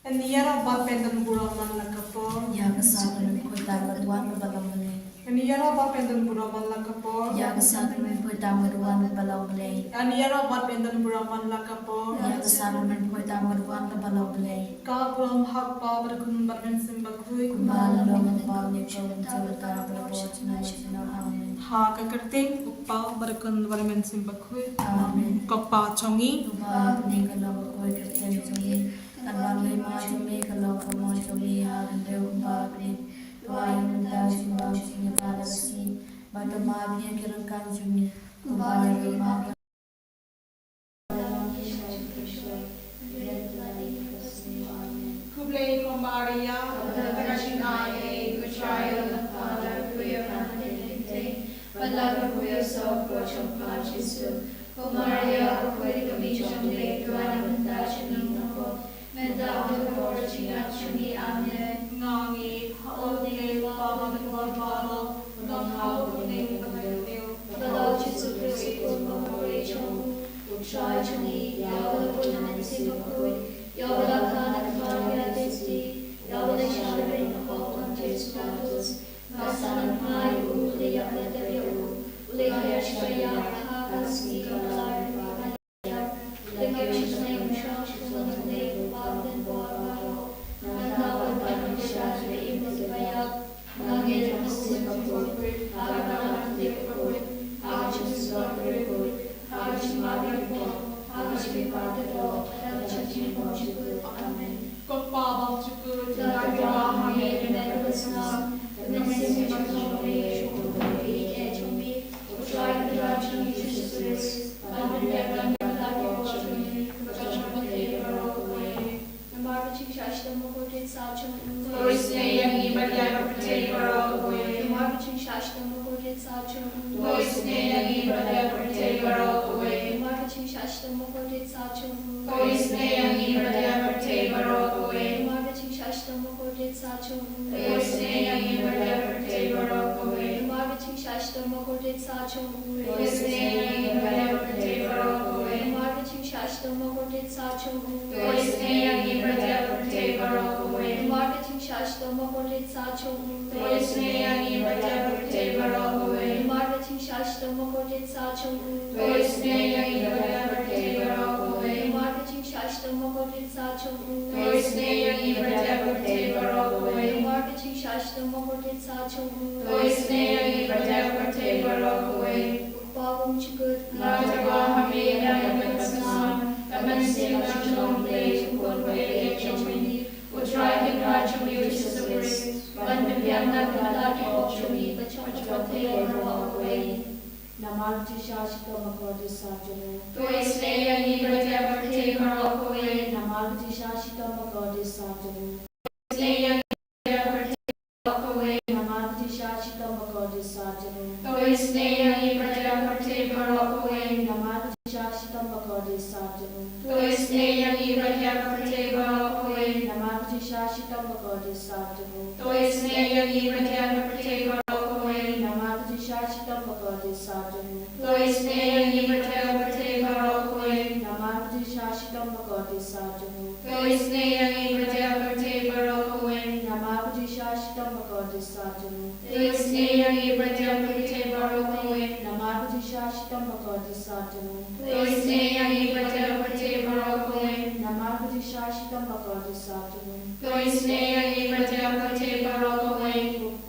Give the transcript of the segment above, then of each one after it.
Aniyara bat pendan buraman lakapo. Ya kesabaran koi tamaruan balawale. Aniyara bat pendan buraman lakapo. Ya kesabaran koi tamaruan balawale. Aniyara bat pendan buraman lakapo. Ya kesabaran koi tamaruan balawale. Ka buram hak pa berkun bermen simbakui. Kumbala longan pa ni chum tawata berabot na chino amen. Ha kakerting uppa berkun bermen simbakui. Amen. Koppa chongi. Kumbala ni kalau koi kerja chungi. Kanwan lima chungi kalau kamu chungi haran deu kumbala Tuai menda simbang singa pada besi. Batu maafnya kirangkan chungi. Kumbala lima Kublai Maria, Intercession, which I am the Father, who your family, but love who your soul, watch of God, Jesus. O Maria, who is the mission of the Tuan and Dashin in the Lord, and thou the Lord, Chinachuni, Amen. Nangi, Holy Father, the God, Father, not how the name of the new. The Lord Jesus Christ, who Chong, who try to me, Yahweh, the Buddha, and Singapore, Yahweh, the Khan, and Father, Yahweh, the Shadow, and the Hope, and His battles, Masan, and High, who lay up at the Rio, lay here, Shaya, Hakas, Nikolai, the Garish name, Shashes, and the name of Bob and Barbaro, and now and Bible Shash, the Ibn Bayab, Nugget, and Singapore, Hagana, and Liverpool, Hagachis, Lord, Hagachis, Mother, Hagachis, be part of all, Hagachis, Portugal, Amen. Koppa Balchukut, The Lord, Hagachis, Medicine, the message of the way, try the direction Jesus Christ, and the devil that you watch me, judgment of the away. The marketing shash the Mokotit Sachum, Glories ne and even never take her away. the marketing shash the Mokotit Sachum, Glories ne and even never take her away. the marketing shash the Mokotit Sachum, Glories ne and even never take her away. the marketing shash the Mokotit Sachum, Glories ne and even never take her away. the marketing shash the Mokotit Sachum, Glories ne and even never take her away. the marketing shash the Mokotit Sachum, Glories ne and even never take her away. the marketing shash the Mokotit Sachum, Glories ne and even never take her away. the marketing shash the Mokotit Sachum, Glories ne and even never take her away. the marketing shash the Mokotit Sachum, Glories ne and even never take her away. the marketing shash the Mokotit Sachum, Glories ne and even never take her away. Babum Chikut, Natawa Hamida Yaman Yaman Jingisynei-blei, Kynta Chumi, Utrakin Rachumi, which is a priest, but the Piana Kalaki Chumi, the Chachapate away. Namal Jishashika Makodi Sajane. Glories ne and even never take her away. Namal Jishashika Makodi Sajane. Glories ne and never take her away. Namal Jishashika Makodi Sajane. Glories ne and even never take her away. Namal Jishashika Makodi Sajane. Glories ne and even never take her away. Namal Jishashika Makodi Sajane. Glories ne and even never take her away. Namal Jishashika Makodi Sajane. Glories ne and even never take her away. Namal Jishashika Makodi Sajane. Glories ne and even never take her away. Namal Jishashika Makodi Sajane. Glories ne and even never take her away. Namal Jishashika Makodi Sajane. Glories ne and even never take her away. Namal Jishashika Makodi Sajane. Glories ne and even never take her away.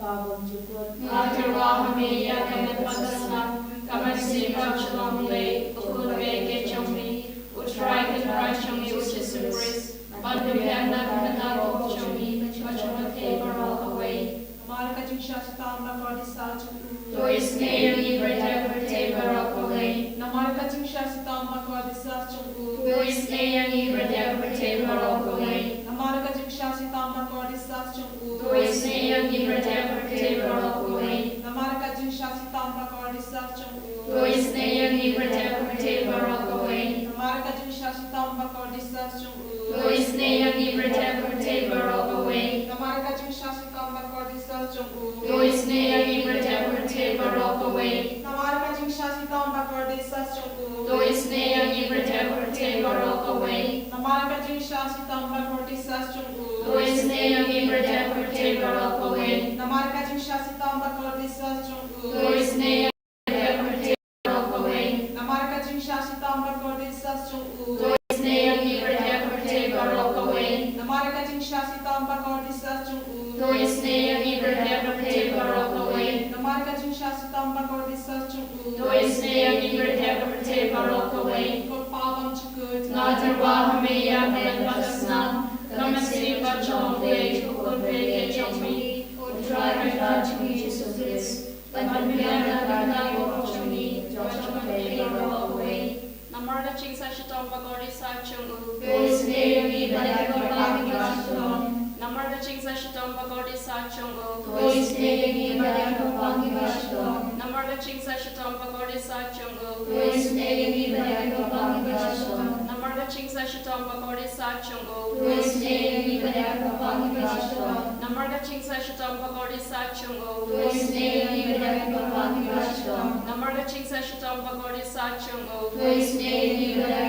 Babam Jukut. Natawa Hamida Yaman Jingisynei-blei, Kynta Chumi, Utrakin Rachumi, which is a priest, but the Piana Kalaki Chumi, the Chachapate away. Marketing Shastam Nakodi Sachum. Glories ne and even never take her away. Namarketing Shastam Nakodi Sachum. Glories ne and even never take her away. Namarketing Shastam Nakodi Sachum. Glories ne and even never take her away. Namarketing Shastam Nakodi Sachum. Glories ne and even never take her away. Namarketing Shastam Nakodi Sachum. Glories ne and even never take her away. Namarketing Shastam Nakodi Sachum. Glories ne and even never take her away. Namarketing Shastam Nakodi Sachum. Glories ne and even never take her away. Namarketing Shastam Jingisynei-blei Jingisynei Na marca Jingisynei-blei Jingisynei-blei Na marca Jingisynei-blei Na marca Jingisynei-blei Na marca Jingisynei-blei Pagam chukut Nadarwa Hameya Badasnam Namasi Bachombe Chukunveke Chomi Utraya Chumi Jesutis Baphylla Baphylla Chomi Jochomate Barokaway Namarga Chingsa Shatom Bagori Sachungu Jingisynei-blei Namarga Chingsa Shatom Bagori Sachungu Jingisynei-blei Namarga Chingsa Shatom Bagori Sachungu Jingisynei-blei Namarga Chingsa Shatom Bagori Sachungu Jingisynei-blei Namarga Chingsa Shatom Bagori Sachungu Jingisynei-blei Namarga Chingsa Shatom Bagori Sachungu Jingisynei-blei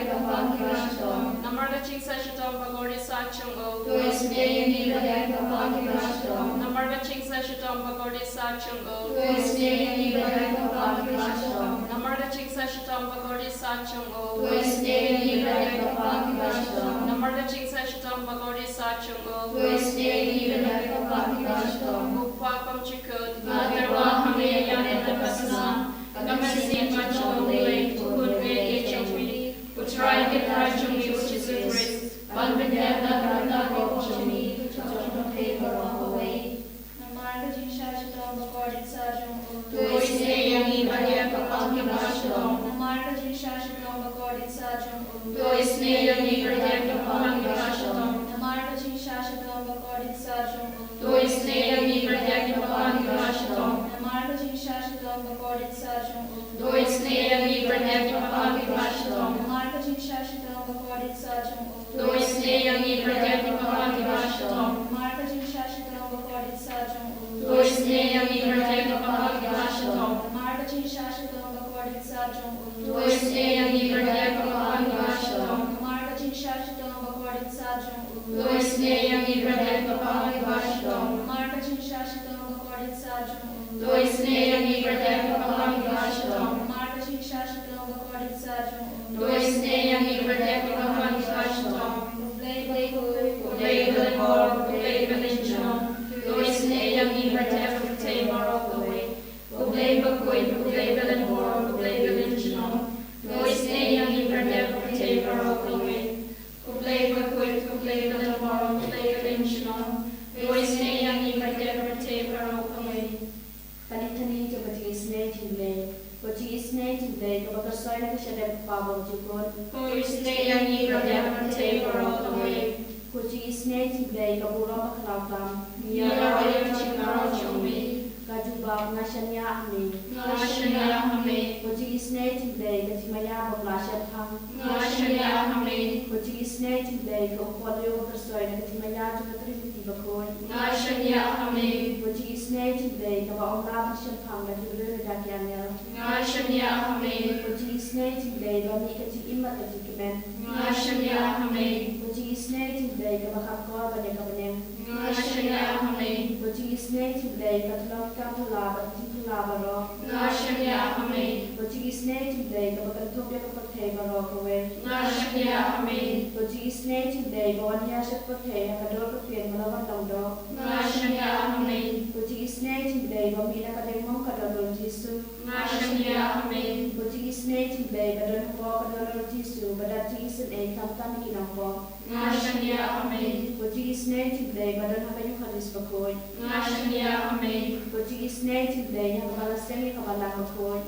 Namarga Chingsa Shatom Bagori Sachungu Jingisynei-blei Namarga Chingsa Shatom Bagori Sachungu Jingisynei-blei Namarga Chingsa Shatom Bagori Sachungu Jingisynei-blei Namarga Chingsa Shatom Bagori Sachungu Jingisynei-blei Upapam Chikut Nadarwa Hameya Badasnam Namasi Bachombe Chukunveke Chomi Utraya Chumi Jesutis Baphylla Baphylla Chomi Jochomate Barokaway Namarga Jingisynei-blei Jingisynei-blei Namarga Jingisynei-blei Jingisynei-blei Namarga Jingisynei-blei Jingisynei-blei Namarga Jingisynei-blei Jingisynei-blei Namarga Jingisynei-blei Namarga Jingisynei-blei kabagasoy na siya pabong jukon. Jingisynei-blei kaburang makalawtam. Kajubak na siya niya ami. Jingisynei-blei katimaya baglasya pang. Jingisynei-blei kaukwalayo magasoy na katimaya jumatriti bakoy. Jingisynei-blei kabaong labang siya pang na kibulun na dakyanel. Jingisynei-blei bami katiimat katikimen. Jingisynei-blei kabakakwa banya kabanem. Jingisynei-blei katulong kapulaba katulaba ro. Jingisynei-blei kabakantubya kapatay baro kawe. Jingisynei-blei bawanya siya patay hakador kapien malawan longdo. Jingisynei-blei bami nakademong kadolor Jisu. Jingisynei-blei badon po kadolor Jisu badat Jingisynei kamtam kinampo. Jingisynei-blei badon habayong kadis bakoy. Jingisynei-blei hakabalasemi kabalang bakoy.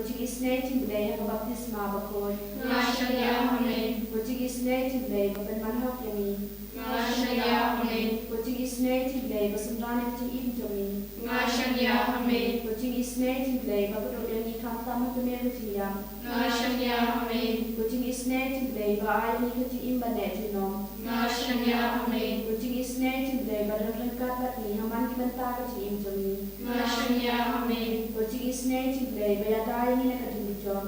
Jingisynei-blei hakabaptisma bakoy. Jingisynei-blei babanmanhok yami. Jingisynei-blei basundranik jing jami. Jingisynei-blei bakudodani kamtam kumelu tiyam. Jingisynei-blei baayani kati imbane tinom. Jingisynei-blei badon rengkat batni haman kibanta kati imjami. Jingisynei-blei bayadayani nakadimichom.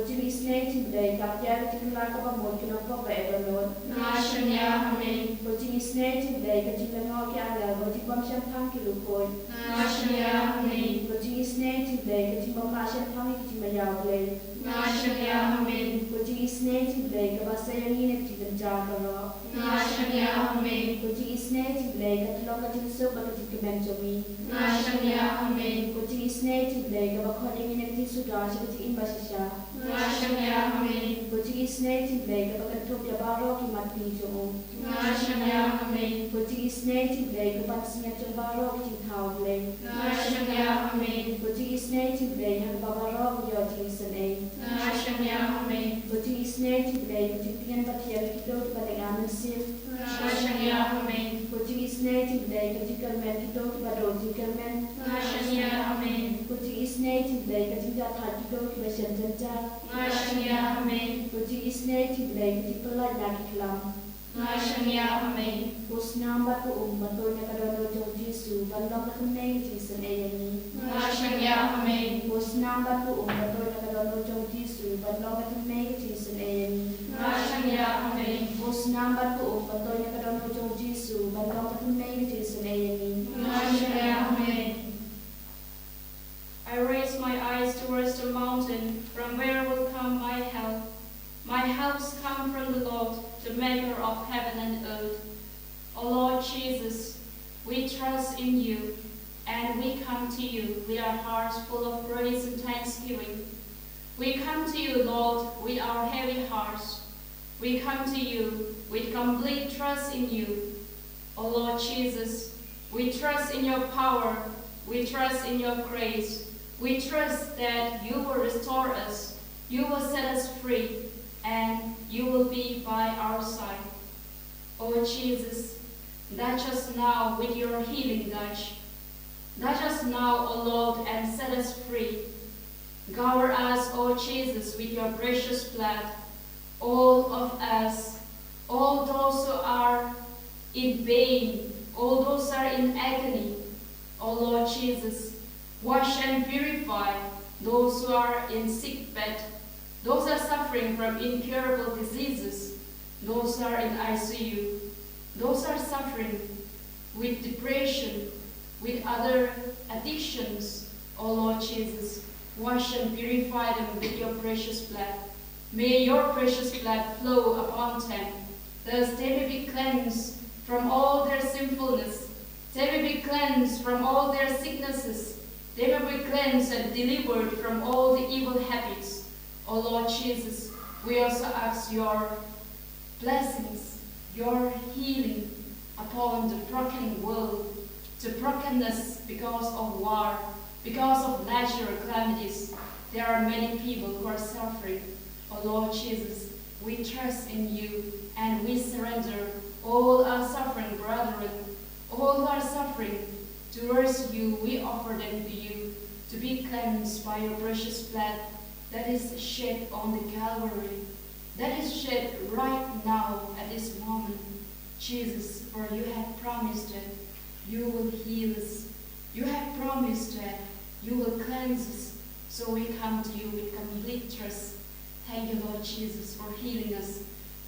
Jingisynei Jingisynei-blei kap ya ka jingla ka ba mo kino ko ba ebalon. Nashanya Amen. Ko Jingisynei-blei ka jingla ka ala ko jibam siam thang ki lukoy. Nashanya Amen. Ko Jingisynei-blei ka jibam ma siam thang ki jimayaw blei. Nashanya Amen. Ko Jingisynei-blei ka ba sayang ine jidan ja ka ro. Nashanya Amen. Ko Jingisynei-blei ka tlo ka jinsu ba ka jikamen jomi. Nashanya Amen. Ko Jingisynei-blei ka ba khoding ine jinsu da shi ka jin ba sha. Nashanya Amen. Ko Jingisynei-blei ka ba ka thuk ya ba ro ki mat pi jo. Nashanya Amen. Ko Jingisynei-blei ka ba sinya jo ba ro ki thau blei. Nashanya Amen. Ko Jingisynei-blei ha ba ba ro yo Jingisynei. Nashanya Amen. Ko Jingisynei-blei ka jitian ba thia ki do ba de amen sim. Nashanya Amen. Ko Jingisynei-blei ka jikal men ki do ba do jikal men. Nashanya Amen. Ko Jingisynei-blei ka jinga tha ki do ki ba shan jan ja. Nashanya Amen. Ko Jingisynei-blei ka jipala na ki klam. Nashanya Amen. Ko snamba ko ba to na ka do jo Jesu ba lo ka nei Jingisynei ni. Nashanya Amen. Ko snamba ko ba to na ka do jo Jesu ba lo ka nei Jingisynei ni. Nashanya Amen. Ko snamba ko ba to na ka do jo Jesu ba lo ka nei Jingisynei ni. Nashanya Amen. I raise my eyes towards the mountain, from where will come my help. My helps come from the Lord, the maker of heaven and earth. O Lord Jesus, we trust in you, and we come to you with our hearts full of praise and thanksgiving. We come to you, Lord, with our heavy hearts. We come to you with complete trust in you. O Lord Jesus, we trust in your power. We trust in your grace. We trust that you will restore us, you will set us free, and you will be by our side. O Jesus, touch us now with your healing touch. Touch us now, O Lord, and set us free. Cover us, O Jesus, with your precious blood. All of us, all those who are in pain, all those who are in agony, O Lord Jesus, wash and purify those who are in sick bed, those who are suffering from incurable diseases, those who are in ICU, those who are suffering with depression, with other addictions. O Lord Jesus, wash and purify them with your precious blood. May your precious blood flow upon them, thus they may be cleansed from all their sinfulness, they may be cleansed from all their sicknesses, they may be cleansed and delivered from all the evil habits. O Lord Jesus, we also ask your blessings, your healing upon the broken world, the brokenness because of war, because of natural calamities. There are many people who are suffering. O Lord Jesus, we trust in you and we surrender all our suffering brethren, all who are suffering towards you. We offer them to you to be cleansed by your precious blood that is shed on the Calvary, that is shed right now at this moment. Jesus, for you have promised that you will heal us. You have promised that you will cleanse us. So we come to you with complete trust. Thank you, Lord Jesus, for healing us.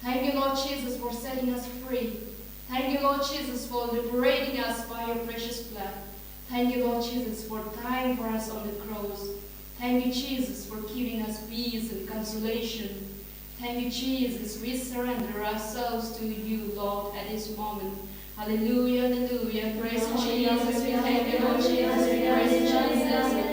Thank you, Lord Jesus, for setting us free. Thank you, Lord Jesus, for liberating us by your precious blood. Thank you, Lord Jesus, for dying for us on the cross. Thank you, Jesus, for giving us peace and consolation. Thank you, Jesus. We surrender ourselves to you, Lord, at this moment. Hallelujah, hallelujah. Praise Jesus. We thank you, Lord Jesus. We praise Jesus.